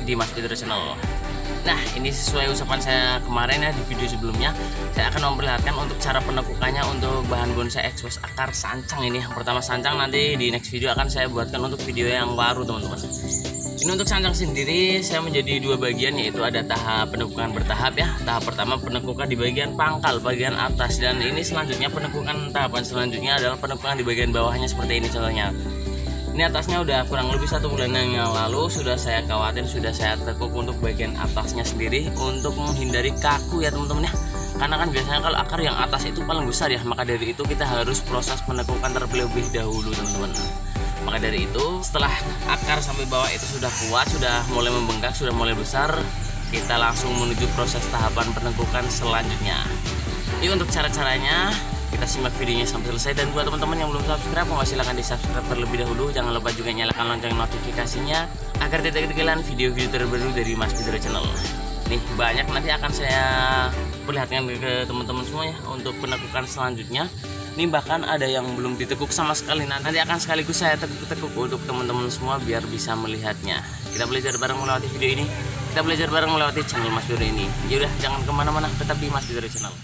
di Mas Fitro Channel. Nah, ini sesuai usapan saya kemarin ya di video sebelumnya, saya akan memperlihatkan untuk cara penekukannya untuk bahan bonsai expose akar sancang ini. Yang pertama sancang, nanti di next video akan saya buatkan untuk video yang baru teman-teman. Ini untuk sancang sendiri saya menjadi dua bagian, yaitu ada tahap penekukan bertahap ya. Tahap pertama penekukan di bagian pangkal bagian atas, dan ini selanjutnya penekukan tahapan selanjutnya adalah penekukan di bagian bawahnya seperti ini contohnya. Ini atasnya udah kurang lebih 1 bulan yang lalu sudah saya kawatin, sudah saya tekuk untuk bagian atasnya sendiri untuk menghindari kaku ya teman-teman ya. Karena kan biasanya kalau akar yang atas itu paling besar ya, maka dari itu kita harus proses penekukan terlebih dahulu teman-teman. Maka dari itu setelah akar sampai bawah itu sudah kuat, sudah mulai membengkak, sudah mulai besar, kita langsung menuju proses tahapan penekukan selanjutnya. Ini untuk cara-caranya, kita simak videonya sampai selesai. Dan buat teman-teman yang belum subscribe, silahkan di subscribe terlebih dahulu. Jangan lupa juga nyalakan lonceng notifikasinya agar tidak ketinggalan video-video terbaru dari Mas Fitro Channel. Nih banyak nanti akan saya perlihatkan ke teman-teman semua ya untuk penekukan selanjutnya. Ini bahkan ada yang belum ditekuk sama sekali, nanti akan sekaligus saya tekuk untuk teman-teman semua biar bisa melihatnya. Kita belajar bareng melewati video ini, kita belajar bareng melewati channel Mas Fitro ini. Yaudah, jangan kemana-mana, tetap di Mas Fitro Channel.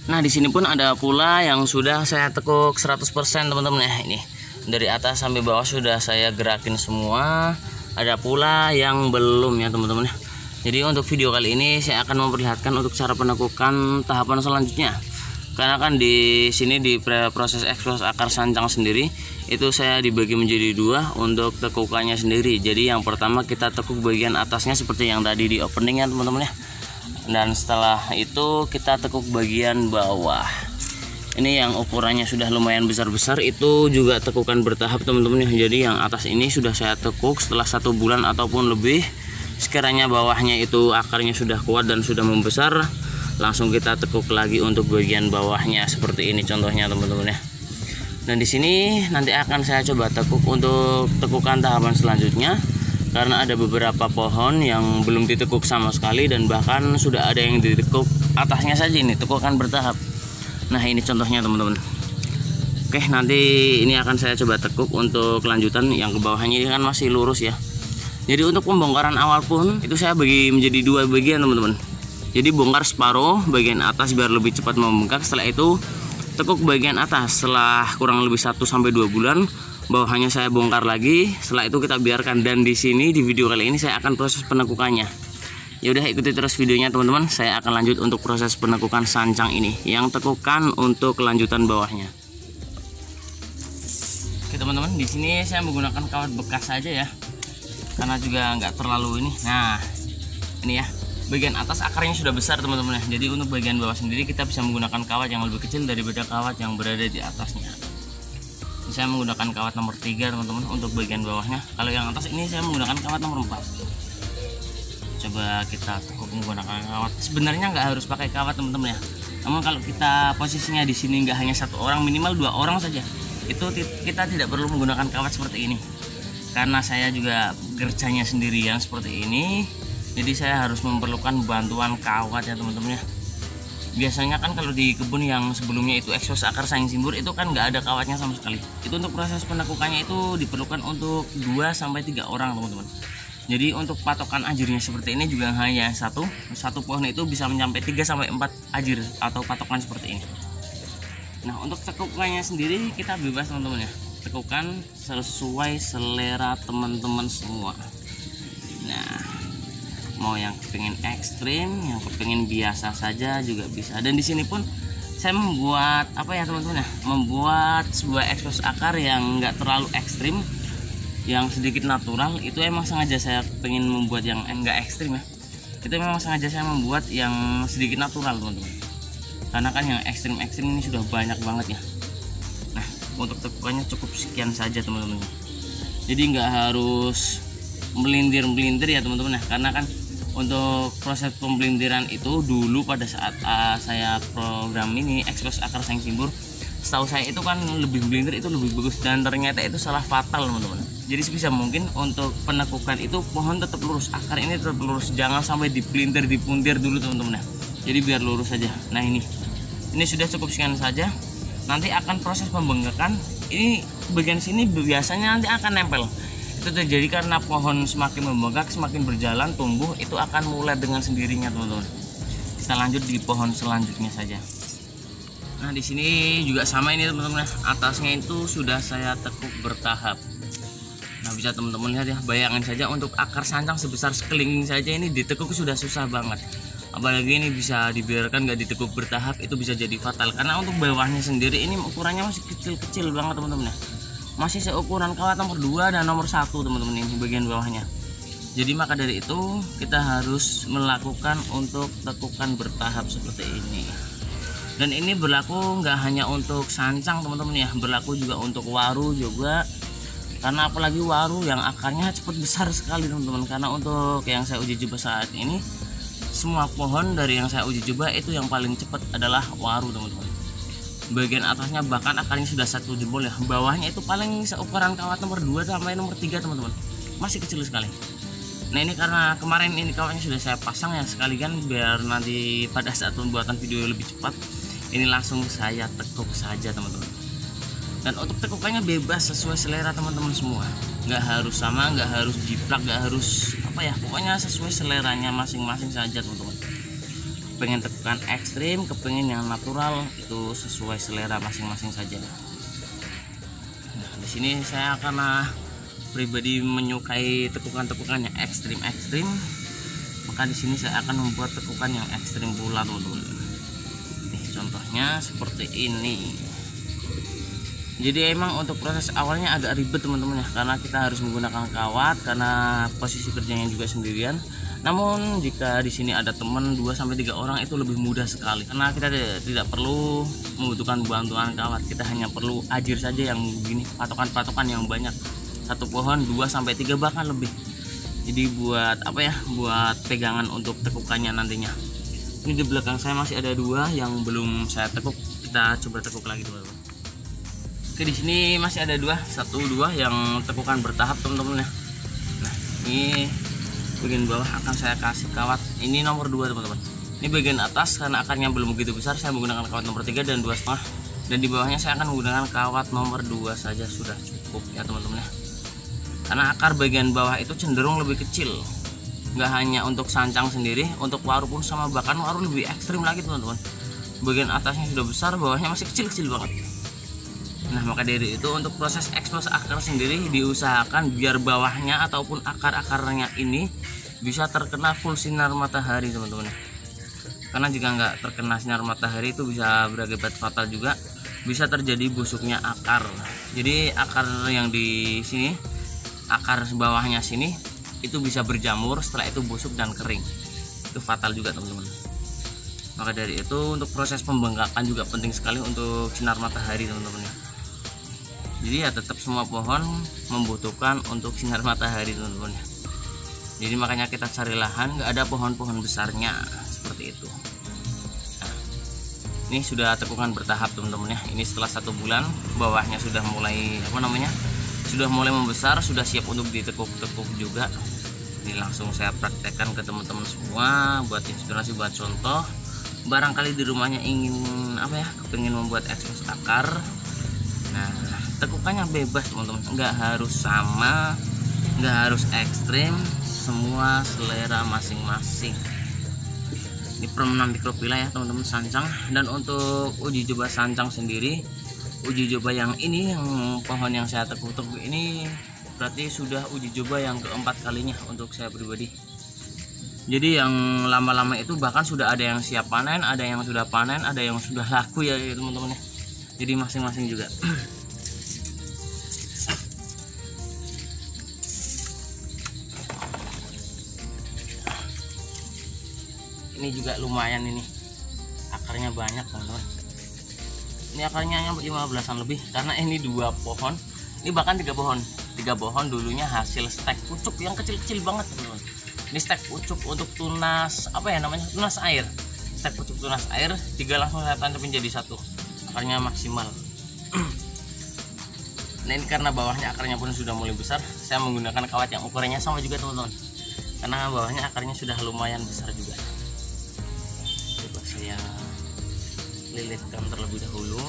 Nah, di sini pun ada pula yang sudah saya tekuk 100% teman-teman ya. Ini dari atas sampai bawah sudah saya gerakin semua. Ada pula yang belum ya teman-teman ya. Jadi untuk video kali ini saya akan memperlihatkan untuk cara penekukan tahapan selanjutnya. Karena kan di sini di proses expose akar sancang sendiri itu saya dibagi menjadi dua untuk tekukannya sendiri. Jadi yang pertama kita tekuk bagian atasnya seperti yang tadi di opening ya teman-teman ya. Dan setelah itu kita tekuk bagian bawah. Ini yang ukurannya sudah lumayan besar-besar, itu juga tekukan bertahap teman-teman ya. Jadi yang atas ini sudah saya tekuk setelah 1 bulan ataupun lebih. Sekiranya bawahnya itu akarnya sudah kuat dan sudah membesar, langsung kita tekuk lagi untuk bagian bawahnya seperti ini contohnya teman-teman ya. Dan di sini nanti akan saya coba tekuk untuk tekukan tahapan selanjutnya. Karena ada beberapa pohon yang belum ditekuk sama sekali, dan bahkan sudah ada yang ditekuk atasnya saja, ini tekukan bertahap. Nah ini contohnya teman-teman. Oke, nanti ini akan saya coba tekuk untuk lanjutan yang ke bawahnya. Ini kan masih lurus ya. Jadi untuk pembongkaran awal pun itu saya bagi menjadi dua bagian teman-teman. Jadi bongkar separuh bagian atas biar lebih cepat membengkak. Setelah itu tekuk bagian atas setelah kurang lebih 1-2 bulan. Bawahnya saya bongkar lagi, setelah itu kita biarkan. Dan di sini di video kali ini saya akan proses penekukannya. Ya udah, ikuti terus videonya teman-teman. Saya akan lanjut untuk proses penekukan sancang ini, yang tekukan untuk kelanjutan bawahnya. Oke teman-teman, di sini saya menggunakan kawat bekas saja ya, karena juga nggak terlalu ini. Nah ini ya, bagian atas akarnya sudah besar teman-teman ya. Jadi untuk bagian bawah sendiri kita bisa menggunakan kawat yang lebih kecil daripada kawat yang berada di atasnya. Saya menggunakan kawat nomor 3 teman-teman untuk bagian bawahnya. Kalau yang atas ini saya menggunakan kawat nomor 4. Coba kita tekuk menggunakan kawat. Sebenarnya nggak harus pakai kawat teman-teman ya. Namun kalau kita posisinya di sini nggak hanya 1 orang, minimal 2 orang saja, itu kita tidak perlu menggunakan kawat seperti ini. Karena saya juga kerjanya sendirian seperti ini, jadi saya harus memerlukan bantuan kawat ya teman-teman ya. Biasanya kan kalau di kebun yang sebelumnya itu expose akar saing simbur itu kan nggak ada kawatnya sama sekali. Itu untuk proses penekukannya itu diperlukan untuk 2-3 orang teman-teman. Jadi untuk patokan ajirnya seperti ini juga hanya satu pohon itu bisa mencapai 3-4 ajir atau patokan seperti ini. Nah untuk tekukannya sendiri kita bebas teman-teman ya. Tekukan sesuai selera teman-teman semua. Nah mau yang kepingin ekstrim, yang kepingin biasa saja juga bisa. Dan di sini pun saya membuat apa ya teman-teman ya, membuat sebuah expose akar yang enggak terlalu ekstrim, yang sedikit natural. Itu emang sengaja saya pengen membuat yang enggak ekstrim ya. Itu memang sengaja saya membuat yang sedikit natural teman-teman. Karena kan yang ekstrim-ekstrim ini sudah banyak banget ya. Nah untuk tekukannya cukup sekian saja teman-teman. Jadi nggak harus melintir-melintir ya teman-teman ya. Karena kan untuk proses pembelintiran itu dulu pada saat saya program ini expose akar saing simbur, setahu saya itu kan lebih melintir itu lebih bagus, dan ternyata itu salah fatal teman-teman. Jadi sebisa mungkin untuk penekukan itu pohon tetap lurus, akar ini tetap lurus, jangan sampai dipelintir dipuntir dulu teman-teman ya. Jadi biar lurus saja. Nah ini sudah cukup sekian saja. Nanti akan proses pembengkakan. Ini bagian sini biasanya nanti akan nempel. Itu terjadi karena pohon semakin membengkak, semakin berjalan tumbuh, itu akan mulai dengan sendirinya teman-teman. Kita lanjut di pohon selanjutnya saja. Nah di sini juga sama ini teman-teman, atasnya itu sudah saya tekuk bertahap. Nah bisa teman-teman lihat ya, bayangin saja untuk akar sancang sebesar sekelingking saja ini ditekuk sudah susah banget. Apalagi ini bisa dibiarkan nggak ditekuk bertahap, itu bisa jadi fatal. Karena untuk bawahnya sendiri ini ukurannya masih kecil-kecil banget teman-teman ya. Masih seukuran kawat nomor 2 dan nomor 1 teman-teman, ini bagian bawahnya. Jadi maka dari itu kita harus melakukan untuk tekukan bertahap seperti ini. Dan ini berlaku nggak hanya untuk sancang teman-teman ya, berlaku juga untuk waru juga. Karena apalagi waru yang akarnya cepat besar sekali teman-teman. Karena untuk yang saya uji coba saat ini, semua pohon dari yang saya uji coba itu yang paling cepat adalah waru teman-teman. Bagian atasnya bahkan akarnya sudah 1 jempol ya, bawahnya itu paling seukuran kawat nomor 2 sampai nomor 3 teman-teman, masih kecil sekali. Nah ini karena kemarin ini kawatnya sudah saya pasang ya sekalian, biar nanti pada saat pembuatan video lebih cepat, ini langsung saya tekuk saja teman-teman. Dan untuk tekukannya bebas sesuai selera teman-teman semua, nggak harus sama, nggak harus jiplak, nggak harus apa ya, pokoknya sesuai seleranya masing-masing saja teman-teman. Pengen tekukan ekstrim, kepengen yang natural, itu sesuai selera masing-masing saja. Nah, di sini saya karena pribadi menyukai tekukan-tekukan yang ekstrim, maka di sini saya akan membuat tekukan yang ekstrim pula teman-teman. Nih contohnya seperti ini. Jadi emang untuk proses awalnya agak ribet teman-teman ya, karena kita harus menggunakan kawat karena posisi kerjanya juga sendirian. Namun jika di sini ada teman 2-3 orang itu lebih mudah sekali, karena kita tidak perlu membutuhkan bantuan kawat, kita hanya perlu ajir saja yang begini, patokan-patokan yang banyak, satu pohon 2-3 bahkan lebih. Jadi buat apa ya, buat pegangan untuk tekukannya nantinya. Ini di belakang saya masih ada 2 yang belum saya tekuk, kita coba tekuk lagi teman-teman. Oke di sini masih ada 2 yang tekukan bertahap teman-teman ya. Nah ini bagian bawah akan saya kasih kawat ini nomor 2 teman-teman. Ini bagian atas karena akarnya belum begitu besar, saya menggunakan kawat nomor 3 dan 2,5, dan di bawahnya saya akan menggunakan kawat nomor 2 saja sudah cukup ya teman-teman ya. Karena akar bagian bawah itu cenderung lebih kecil, nggak hanya untuk sancang sendiri, untuk waru pun sama, bahkan waru lebih ekstrim lagi teman-teman. Bagian atasnya sudah besar, bawahnya masih kecil-kecil banget. Nah maka dari itu untuk proses ekspos akar sendiri diusahakan biar bawahnya ataupun akar-akarnya ini bisa terkena full sinar matahari teman-teman. Karena jika nggak terkena sinar matahari itu bisa berakibat fatal juga, bisa terjadi busuknya akar. Jadi akar yang di sini, akar bawahnya sini itu bisa berjamur, setelah itu busuk dan kering, itu fatal juga teman-teman. Maka dari itu untuk proses pembengkakan juga penting sekali untuk sinar matahari teman-teman. Jadi ya tetap semua pohon membutuhkan untuk sinar matahari teman-teman. Jadi makanya kita cari lahan, nggak ada pohon-pohon besarnya seperti itu. Nah, ini sudah tekukan bertahap teman-teman ya. Ini setelah 1 bulan bawahnya sudah mulai sudah mulai membesar, sudah siap untuk ditekuk-tekuk juga. Ini langsung saya praktekkan ke teman-teman semua buat inspirasi, buat contoh. Barangkali di rumahnya ingin kepingin membuat ekspos akar. Nah tekukannya bebas teman-teman, nggak harus sama, nggak harus ekstrim, semua selera masing-masing. Ini permenam mikrofila ya teman-teman, sancang. Dan untuk uji coba sancang sendiri, uji coba yang ini, yang pohon yang saya tekuk-tekuk ini berarti sudah uji coba yang keempat kalinya untuk saya pribadi. Jadi yang lama-lama itu bahkan sudah ada yang siap panen, ada yang sudah panen, ada yang sudah laku ya teman-teman ya. Jadi masing-masing juga. Ini juga lumayan, ini akarnya banyak teman-teman. Ini akarnya 15-an lebih, karena ini 2 pohon, ini bahkan 3 pohon dulunya hasil stek pucuk yang kecil-kecil banget teman-teman. Ini stek pucuk untuk tunas tunas air, stek pucuk tunas air, 3 langsung saya tancapin jadi 1, akarnya maksimal. Nah ini karena bawahnya akarnya pun sudah mulai besar, saya menggunakan kawat yang ukurannya sama juga teman-teman, karena bawahnya akarnya sudah lumayan besar juga. Coba saya lilitkan terlebih dahulu.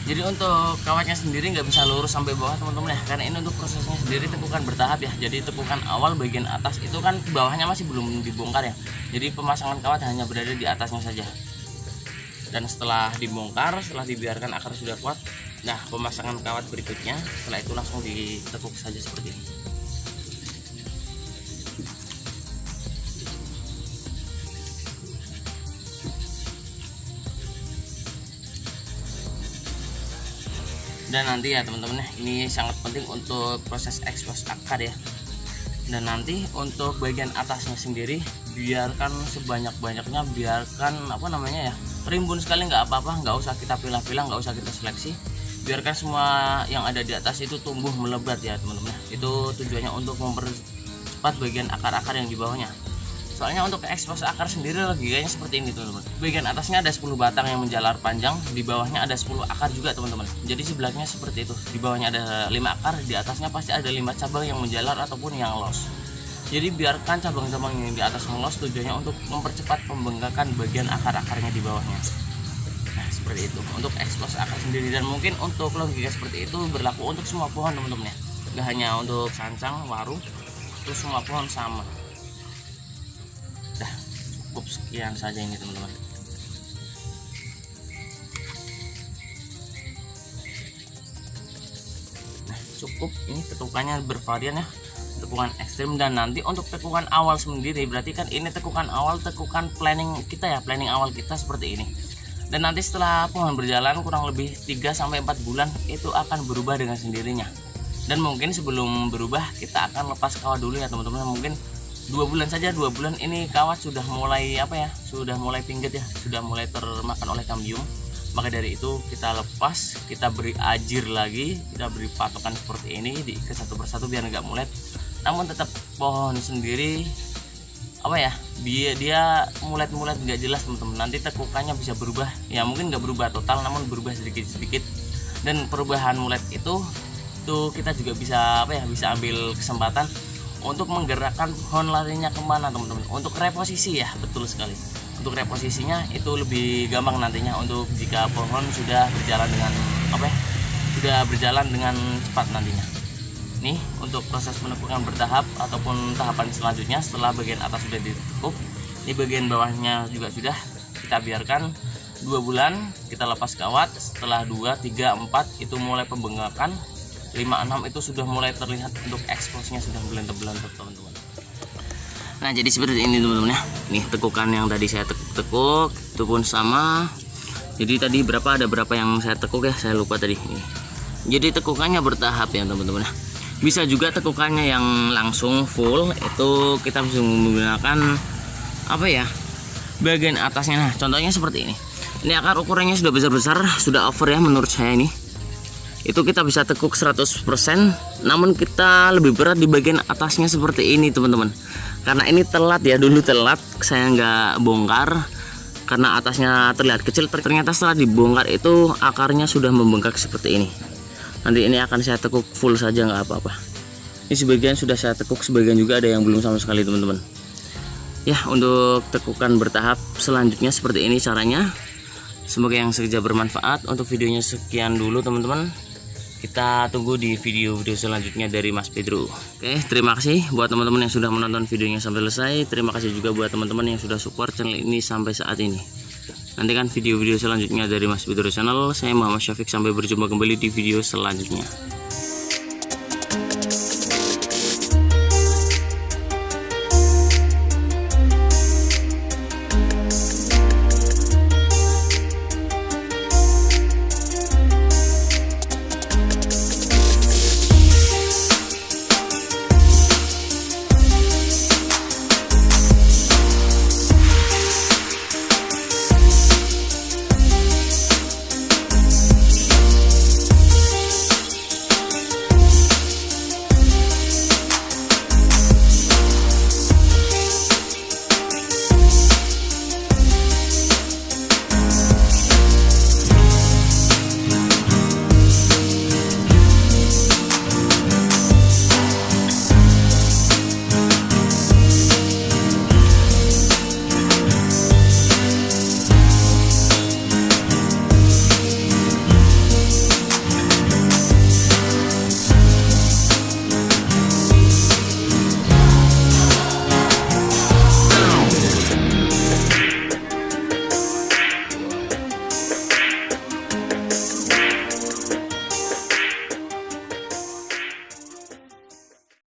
Jadi untuk kawatnya sendiri nggak bisa lurus sampai bawah teman-teman ya, karena ini untuk prosesnya sendiri tekukan bertahap ya. Jadi tekukan awal bagian atas itu kan bawahnya masih belum dibongkar ya, jadi pemasangan kawat hanya berada di atasnya saja. Dan setelah dibongkar, setelah dibiarkan akar sudah kuat, nah pemasangan kawat berikutnya setelah itu langsung ditekuk saja seperti ini. Dan nanti ya teman-teman, ini sangat penting untuk proses ekspos akar ya. Dan nanti untuk bagian atasnya sendiri biarkan sebanyak-banyaknya, biarkan apa namanya ya, rimbun sekali nggak apa-apa, nggak usah kita pilah-pilah, nggak usah kita seleksi, biarkan semua yang ada di atas itu tumbuh melebat ya teman-teman. Itu tujuannya untuk mempercepat bagian akar-akar yang di bawahnya. Soalnya untuk ekspos akar sendiri logikanya seperti ini teman-teman. Bagian atasnya ada 10 batang yang menjalar panjang, di bawahnya ada 10 akar juga teman-teman. Jadi sebelahnya seperti itu. Di bawahnya ada 5 akar, di atasnya pasti ada 5 cabang yang menjalar ataupun yang los. Jadi biarkan cabang-cabang yang di atas melos, tujuannya untuk mempercepat pembengkakan bagian akar-akarnya di bawahnya. Nah, seperti itu untuk ekspos akar sendiri, dan mungkin untuk logika seperti itu berlaku untuk semua pohon teman-teman ya. Gak hanya untuk sancang, waru, itu semua pohon sama. Cukup sekian saja ini teman-teman. Nah cukup, ini tekukannya bervarian ya, tekukan ekstrim. Dan nanti untuk tekukan awal sendiri berarti kan ini tekukan awal, tekukan planning kita ya, planning awal kita seperti ini. Dan nanti setelah pohon berjalan kurang lebih 3-4 bulan itu akan berubah dengan sendirinya. Dan mungkin sebelum berubah kita akan lepas kawat dulu ya teman-teman. Mungkin 2 bulan saja, 2 bulan ini kawat sudah mulai apa ya, sudah mulai pingget ya, sudah mulai termakan oleh kambium. Maka dari itu kita lepas, kita beri ajir lagi, kita beri patokan seperti ini, diikat satu persatu biar nggak mulet. Namun tetap pohon sendiri apa ya, dia mulet-mulet nggak jelas teman-teman. Nanti tekukannya bisa berubah ya, mungkin nggak berubah total namun berubah sedikit-sedikit. Dan perubahan mulet itu tuh kita juga bisa apa ya, bisa ambil kesempatan untuk menggerakkan pohon larinya kemana teman-teman, untuk reposisi ya. Betul sekali, untuk reposisinya itu lebih gampang nantinya untuk jika pohon sudah berjalan dengan apa ya, sudah berjalan dengan cepat nantinya. Nih untuk proses penekukan bertahap ataupun tahapan selanjutnya setelah bagian atas sudah ditekuk, ini bagian bawahnya juga sudah kita biarkan 2 bulan, kita lepas kawat. Setelah 2, 3, 4 itu mulai pembengkakan, 5, 6 itu sudah mulai terlihat untuk eksposnya sudah belentuk-belentuk teman-teman. Nah jadi seperti ini teman-teman ya. Nih tekukan yang tadi saya tekuk itu pun sama. Jadi tadi ada berapa yang saya tekuk ya, saya lupa tadi. Jadi tekukannya bertahap ya teman-teman. Bisa juga tekukannya yang langsung full, itu kita bisa menggunakan apa ya, bagian atasnya. Nah contohnya seperti ini. Ini akar ukurannya sudah besar-besar, sudah over ya menurut saya ini. Itu kita bisa tekuk 100%, namun kita lebih berat di bagian atasnya seperti ini teman-teman. Karena ini telat ya, dulu telat saya nggak bongkar karena atasnya terlihat kecil. Ternyata setelah dibongkar itu akarnya sudah membengkak seperti ini. Nanti ini akan saya tekuk full saja, nggak apa-apa. Ini sebagian sudah saya tekuk, sebagian juga ada yang belum sama sekali teman-teman. Ya untuk tekukan bertahap selanjutnya seperti ini caranya. Semoga yang semoga bermanfaat. Untuk videonya sekian dulu teman-teman. Kita tunggu di video-video selanjutnya dari Mas Pedro. Oke, terima kasih buat teman-teman yang sudah menonton videonya sampai selesai. Terima kasih juga buat teman-teman yang sudah support channel ini sampai saat ini. Nantikan video-video selanjutnya dari Mas Pedro Channel. Saya Muhammad Syafiq, sampai berjumpa kembali di video selanjutnya.